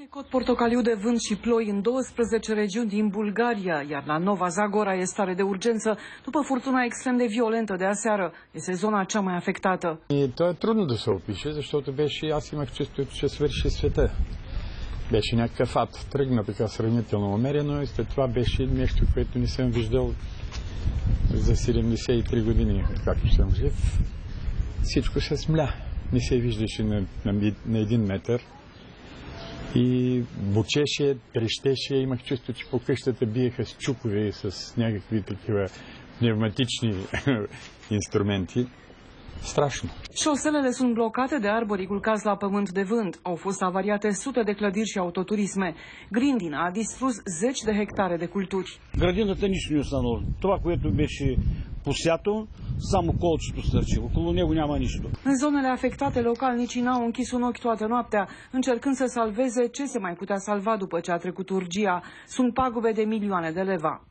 E cod portocaliu de vânt și ploi în 12 regiuni din Bulgaria, iar la Nova Zagora e stare de urgență după furtuna extrem de violentă de aseară. Este zona cea mai afectată. То е трудно да се опише, защото беше, аз имах чувството, че свърши света. Беше някакъв ад. Тръгна така сравнително умерено и след това беше нещо, което не съм виждал за 73 години, откакто съм жив. Всичко се смля. Не се виждаше на 1 метър. И бучеше, трещеше, имах чувство, че по къщата биеха с чукове и с някакви такива пневматични instrumente. Strașno. Șoselele sunt blocate de arbării culcați la pământ de vânt. Au fost avariate sute de clădiri și autoturisme. Grindina a distrus 10 de hectare de culturi. Градината нищо не останало. Това, което беше посято, само колчето стърчи. Около него няма нищо. În zonele afectate, localnicii n-au închis un ochi toată noaptea, încercând să salveze ce se mai putea salva după ce a trecut urgia. Sunt pagube de milioane de leva.